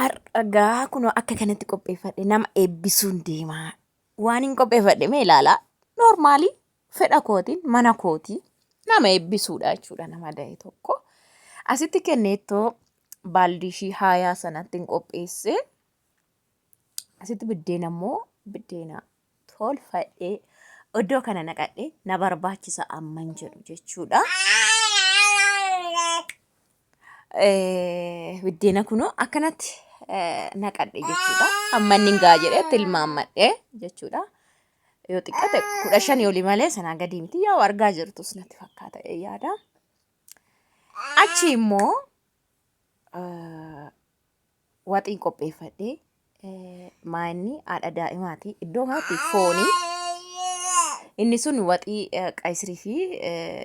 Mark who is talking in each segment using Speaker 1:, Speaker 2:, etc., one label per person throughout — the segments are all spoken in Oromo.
Speaker 1: Argaa kunoo akka kanatti qopheeffadhe nama eebbisuun deemaa. Waan hin qopheeffadhe mee ilaalaa. Noormaalii fedha kootiin mana kootii nama eebbisuudha jechuudha nama da'e tokko. Asitti kenneettoo baaldii ishii haayaa sanatti hin qopheesse. Asitti biddeena immoo biddeena tolfadhee iddoo kana naqadhee na barbaachisa amman jedhu jechuudha. Biddeena kunoo akkanatti naqadhe jechuudha. Amma inni gaa jedhee tilmaammadhe jechuudha. Yoo xiqqaate 15 olii malee sanaa gadi miti. Yoo argaa jirtus natti fakkaata yaada. Achi immoo waxiin qopheeffadhee maanni haadha daa'imaati. Iddoo kanatti foonii. Inni sun waxii qayisirii fi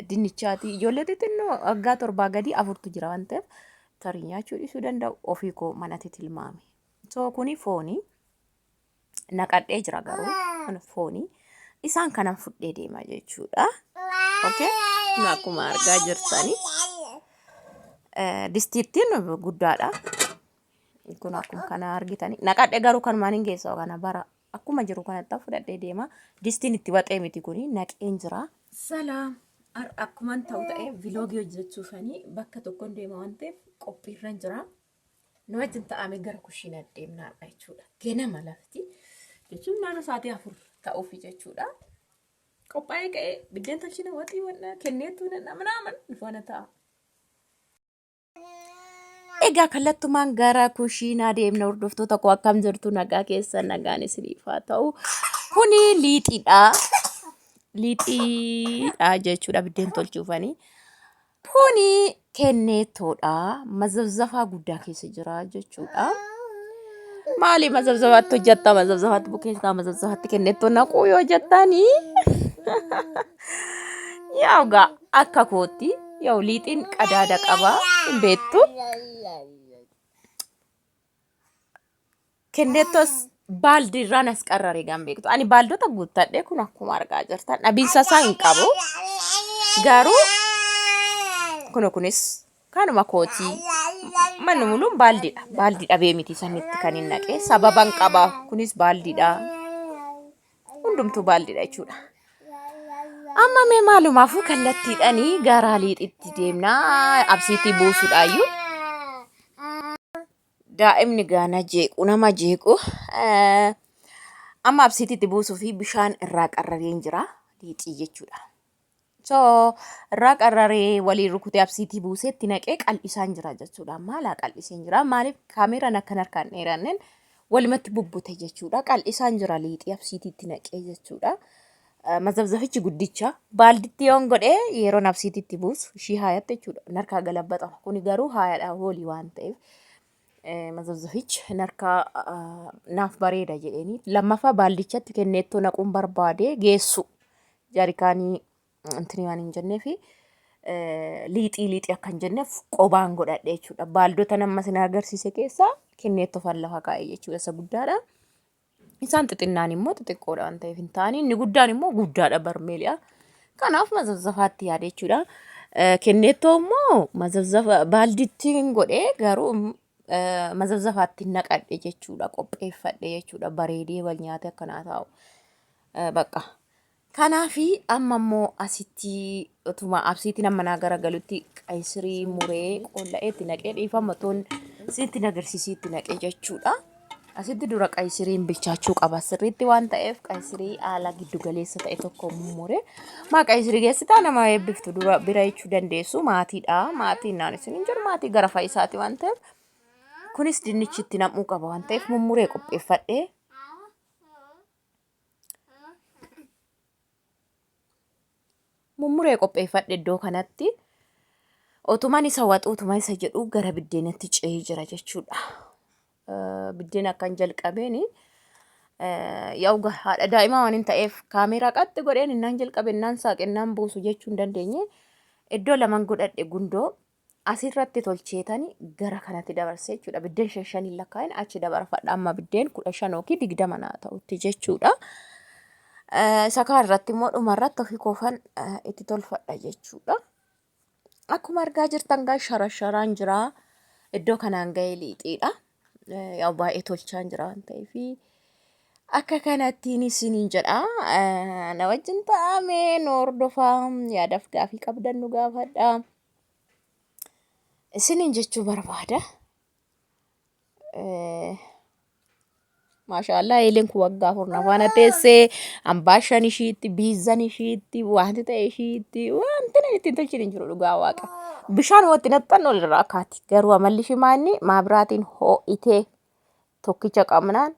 Speaker 1: dinnichaati. Ijoollee xixinnoo waggaa 7 gadi 4tu jira waan ta'eef tarii nyaachuu dhiisuu danda'u. Ofii koo manatti tilmaame. So kuni foonii naqadhee jira garuu foonii isaan kana fudhee deema jechuudha. Okay? Akkuma argaa jirtani. Distiittiin guddaadha. Kun akkuma kana argitani. Naqadhee garuu kan maaniin geessaa kana bara akkuma jiru kanatti fudhadhee deema. Distiin itti waxee miti kuni naqeen jira. Salaam. Akkuma ta'u ta'ee viloogii hojjechuufanii bakka tokkoon deema waan ta'eef qophiirra jira. Nu wajjin ta'ame gara kushiinaa deemnaadha jechuudha. Ganama lafti jechuun naannoo sa'aatii 4 ta'uufi jechuudha. Qophaa'ee ka'ee biddeen tolchina waxii wanna kenneetu namnaaman faana ta'a. Egaa kallattumaan gara kushiinaa deemna hordoftoota koo akkam jirtu nagaa keessa nagaan isiniif haa ta'u. Kuni liixiidha. Liixiidha jechuudha biddeen tolchuufanii. Kuni kenneettoodha. Mazabzafaa guddaa keessa jira jechuudha. Maali mazabzafaatti hojjetta? Mazabzafaatti bukeessaa mazabzafaatti kenneettoo naquu yoo jettanii. Yaa ugaa akka kootti yoo liixiin qadaada qaba hin beektu. Kenneettos baaldii irraan as qarraree gaan beektu. Ani baaldota guuttadhee kun akkuma argaa jirtan dhabiinsa isaa hin qabu. Garuu kunis kanuma kootii manni muluun baaldiidha. Baaldii dhabee miti sanitti kan hin naqee sababan qaba. Kunis baaldiidha. Hundumtuu baaldiidha jechuudha. Amma mee maalumaafuu kallattiidhanii gara liixitti deemnaa absiitii buusuudhaayyuu. Daa'imni gaana jeequ nama jeequ. Amma absiitiitti buusuu fi bishaan irraa qarrareen jira liixii jechuudha. So irraa qarraree waliin rukutee absiitii buuseetti naqee qal'isaan jira jechuudha. Maalaa qal'iseen jira? Maaliif kaameraan akkan harkaan dheeranneen walumatti bubbute jechuudha. Qal'isaan jira liixii absiitiitti naqee jechuudha. Mazabzafichi guddicha baalditti yoon godhee yeroon absiitiitti buusu ishii haayatte jechuudha. Narkaa galabbaxama. Kuni garuu haayaadha hoolii waan ta'eef. Mazabzafichi narkaa naaf bareeda jedhanii lammaffaa baaldichatti kenneettoo naquun barbaade geessu jaarikaanii intini waan hin jennee fi liixii akka hin jenneef qobaan godhadhe jechuudha. Baaldota nama sin agarsiise keessaa kenneettoo fan lafa kaa'e jechuudha. Isa guddaadha. Isaan xixinnaan immoo xixiqqoodha waan ta'eef hin taane inni guddaan immoo guddaadha barmeeliyaa. Kanaaf mazabzafaatti yaade jechuudha. Kenneettoo immoo mazabzafa baalditti hin godhee garuu mazabzafaatti naqadhe jechuudha. Qopheeffadhe jechuudha. Bareedee wal nyaate akkanaa taa'u. Bakka. Kanaafi amma immoo asitti utuma absiitiin amma naa garagalutti qayisirii muree qolla'eetti naqee dhiifama toon sitti agarsiisiitti naqee jechuudha. Asitti dura qayisiriin bilchaachuu qaba sirriitti waan ta'eef qayisirii haala giddu galeessa ta'e tokko muree maa qayisirii geessitaa nama eebbiftu dura bira jechuu dandeessu maatiidha. Maatiin naan isin hin jiru maatii gara faayisaati waan ta'eef kunis dinnichitti nam'uu qaba waan ta'eef mummuree qopheeffadhee. Mummuree qopheeffadhe iddoo kanatti otumaan isa waxu otumaan isa jedhu gara biddeenatti ce'ee jira jechuudha. Biddeen akkan jalqabeeni yaa ugaa haadha daa'imaa waan hin ta'eef kaameeraa qaxxi godheen innaan jalqabe innaan saaqe innaan buusu jechuu hin dandeenye iddoo lamaan godhadhe gundoo asirratti tolcheetani gara kanatti dabarsee jechuudha. Biddeen 5 lakkaa'in achi dabarfadha amma biddeen 15 yookiin 20 naa ta'utti jechuudha. Isa kaan irratti immoo dhumarratti ofii koofan itti tolfadha jechuudha. Akkuma argaa jirtan gaa sharasharaan jira. Iddoo kanaan ga'ee liixiidha. Yaa baay'ee tolchaan jira waan ta'eef akka kanattiin isiniin jedha. Na wajjin ta'amee nu hordofaa yaadaaf gaafii qabdan nu gaafadha. Isiniin jechuu barbaada. Maashaallah eeleen kun waggaa afur na faana teessee ambaashaan ishiitti biizzan ishiitti wanti ta'e ishiitti wanti na ittiin tolchine hin jiru dhugaa waaqa. Bishaan watti naxxan ol irraa kaati. Garuu amalli shimaanni maabiraatiin ho'itee tokkicha qabnaan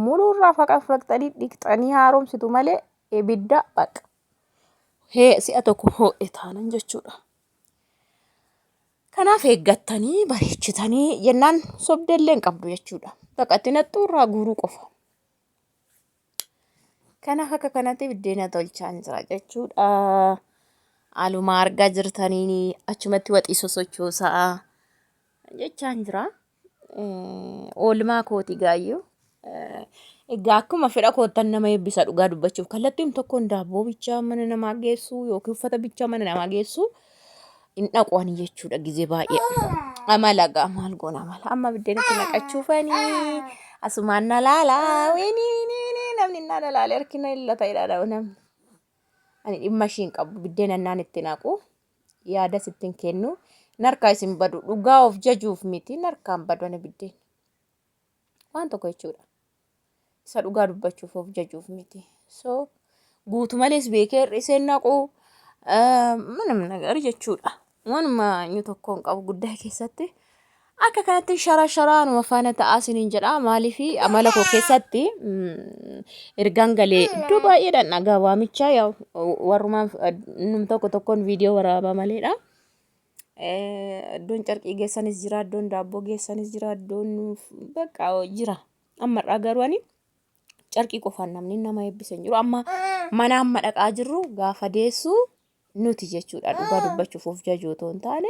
Speaker 1: muluurraa faqaqfaqxanii dhiqxanii haaromsitu malee ibidda baqa. Si'a tokko ho'e taanan jechuudha. Kanaaf eeggattanii bareechitanii jennaan sobdellee hin qabdu jechuudha. Baqatti naxxuurraa guuruu qofa. Kanaaf akka kanatti biddeena tolchaan jira jechuudha. Haaluma argaa jirtanii achumatti waxii sosochoosaa jechaan jira. Oolmaa kooti gaayyoo. Egaa akkuma fedha koottan nama eebbisa dhugaa dubbachuuf kallattiin tokkoon daabboo bichaa mana namaa geessu yookiin uffata bichaa mana namaa geessu hin dhaquani jechuudha gizee baay'ee. Amala gaa maal goona amala. Amma biddeenatti naqachuufanii asumaan na laalaa namni na laalee harkina illata jedhadha namni. Ani dhimma ishiin qabu biddeena naan itti naqu yaada sittiin kennu narkaa isin badu dhugaa of jajuuf miti narkaan badu ani biddeen. Waan tokko jechuudha. Isa dhugaa dubbachuuf of jajuuf miti. So guutu malees beekee hir'iseen naqu manam nagar jechuudha. Wanuma inni tokkoon qabu guddaa keessatti akka kanatti shara numa faana ta'aa isiniin jedha. Maaliif amala koo keessatti ergaan galee iddoo baay'eedhaan dhagaa waamichaa yaa warrumaan num tokkoon viidiyoo waraabaa maleedha. Iddoon carqii geessanis jira, iddoon daabboo geessanis jira, iddoon bakka jira. Amma garuu ani carqii qofaan namni nama eebbisa hin jiru. Amma mana amma dhaqaa jirru gaafa deessu nuti jechuudha dhugaa dubbachuuf of jajuu otoo hin taane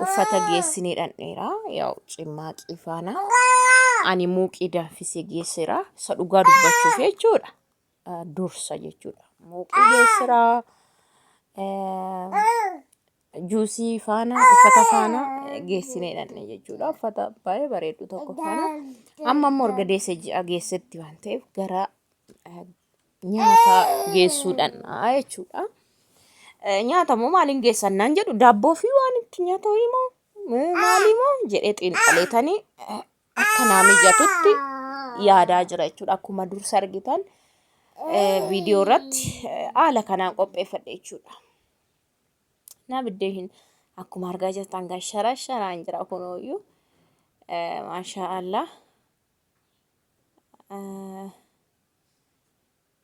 Speaker 1: uffata geessinee dhandheera yaa cimmaaqii faana ani muuqii danfisee geessira isa dhugaa dubbachuuf jechuudha. Dursa jechuudha muuqii geessira juusii faana uffata faana geessinee dhandhe jechuudha. Uffata baay'ee bareedu tokko faana amma immoo erga deesse ji'a geessetti waan ta'eef gara nyaata geessuudhaan jechuudha. Nyaata moo maaliin geessannaan jedhu daabboo fi waan itti nyaata himoo maalii moo jedhee xiinxaleetanii akka naa mijatutti yaadaa jira jechuudha. Akkuma dursa argitan viidiyoo irratti haala kanaan qopheeffadhe jechuudha. Na biddeen akkuma argaa jirtan gaa sharaan jira kunooyyuu maashaallah.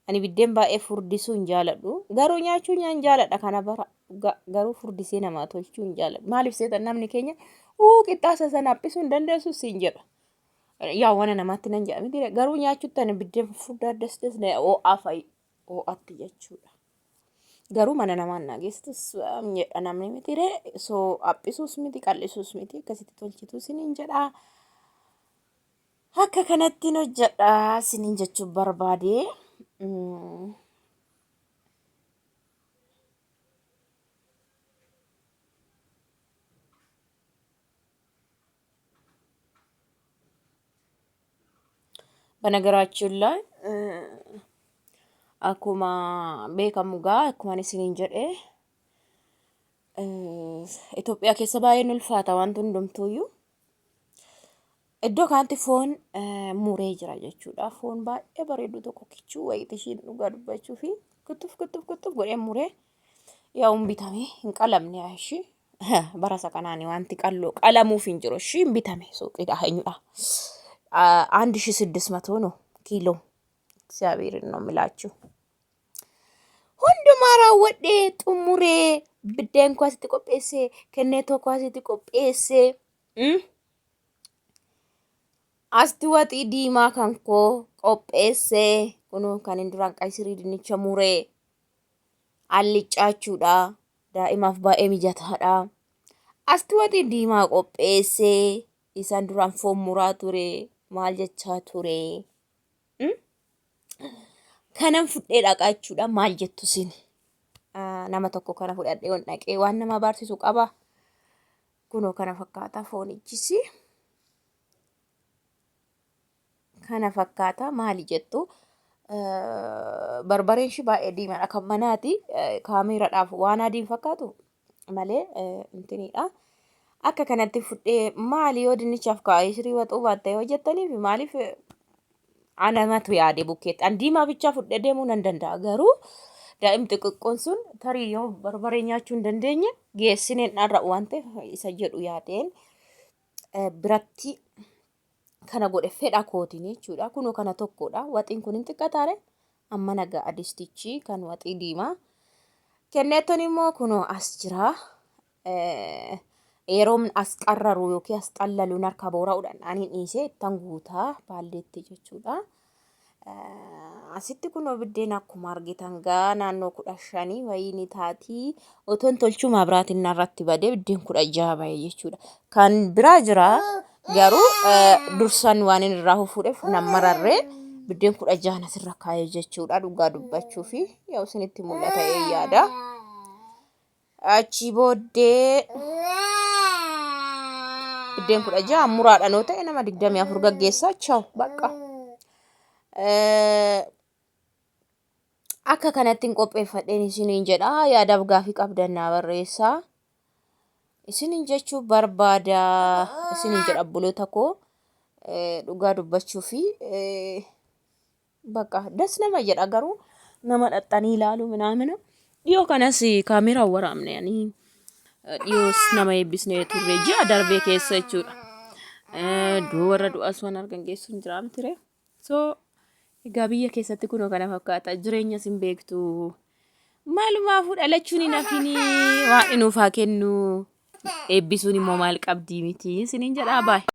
Speaker 1: Ani biddeen baay'ee furdisuu hin jaaladhu. Garuu nyaachuu nyaan jaaladha kana bara. Garuu furdisee namaa tolchuu hin jaaladhu. Maaliif seetan namni keenya qixxaasa sana haphisuu hin dandeessu siin jedha. Yaa waan namaatti nan jedha miti garuu nyaachuutti ani biddeen furdaa dasdas ho'aa fa'i ho'aatti jechuudha. Garuu mana namaan nageessus jedha namni miti so haphisuus miti qal'isuus miti akkasitti tolchituu siniin jedha. Akka kanatti hojjedha siniin jechuun barbaade. በነገራችን ላይ አኩማ ቤካሙ ጋር አኩማን isiniin jedhe ኢትዮጵያ keessa baay'een ulfaata wanti hundumtuuyyuu iddoo kanatti foon muree jira jechuudha. Foon baay'ee bareedu tokko kichuu wayiti ishiin dhugaa dubbachuu fi kutuf godhee muree yaa bitame hin qalamne ishii bara sakanaani wanti qalloo qalamuuf hin jiru ishii hin bitame suuqiidha eenyudha. 1600 ነው ኪሎ እግዚአብሔርን ነው የምላችሁ። ሁንዱማ raawwadhe xumuree biddeen koo asitti qopheesse kenneetoo koo asitti qopheesse asti waxii diimaa kan koo qopheesse kunoo kan hin duraan qaysirii dinnicha muree allichaachuudha daa'imaaf baay'ee mijataadha. Asti waxii diimaa qopheesse isaan duraan foon muraa ture maal jechaa ture. Kanan fudhee dhaqaa jechuudha. Maal jettu isin? Nama tokko kana fudhadhee waan dhaqee waan nama barsiisu qaba. Kunoo kana fakkaata foonichisi. kana fakkaata maali jettu barbareen shi baay'ee diimaadha kan manaati kaameeraadhaaf waan adiin fakkaatu malee intiniidha. Akka kanatti fudhee maali yoo dinnichaaf kaa'ee shirii waxuu baattee hojjettaniif maaliif anamatu yaade bukkeetti an diimaa bichaa fudhee deemuu nan danda'a garuu daa'imti xixiqqoon sun tarii yoo barbaree nyaachuu hin dandeenye geessineen dharra waan ta'eef isa jedhu yaadeen biratti kana godhe fedha kootiin jechuudha. Kunoo kana tokkodha. Waxiin kun hin xiqqataare amma nagaa adistichi kan waxii diimaa kenneetton immoo kunoo as jira. Yeroo as qarraru yookiin as xallaluun harka boora'uudhaan ani dhiisee ittan guutaa baalleetti jechuudha. Asitti kunoo biddeen akkuma argitan gaa naannoo 15 wayii ni taatii otoon tolchuu maabiraatiin narratti badee biddeen 16 bahe jechuudha. Kan biraa jira garuu dursan waan inni irraa fuudheef nan mararree biddeen 16 asirra kaa'ee jechuudha dhugaa dubbachuu fi yoo isinitti mul'ata yaada. Achi booddee biddeen 16 muraadhaan yoo ta'e nama 24 gaggeessaa chaw bakka. Akka kanatti qopheeffadheen isiniin jedha yaadaaf gaafii qabdan naa barreessaa. Isiniin jechuu barbaada isiniin jedha buloota koo dhugaa dubbachuu fi bakka das nama jedha garuu nama dhaxxanii ilaalu minaamina dhiyoo kanas kaameeraan waraabne yani dhiyoos nama eebbisnee turre ji'a darbee keessa jechuudha. Warra du'as waan argan geessuun jira miti ree so egaa biyya keessatti kunoo kana fakkaata jireenya sin beektu maalumaafuu dhalachuun hin hafini waan nuuf haa kennu eebbisuun immoo maal qabdii miti isiniin jedhaa baay'ee.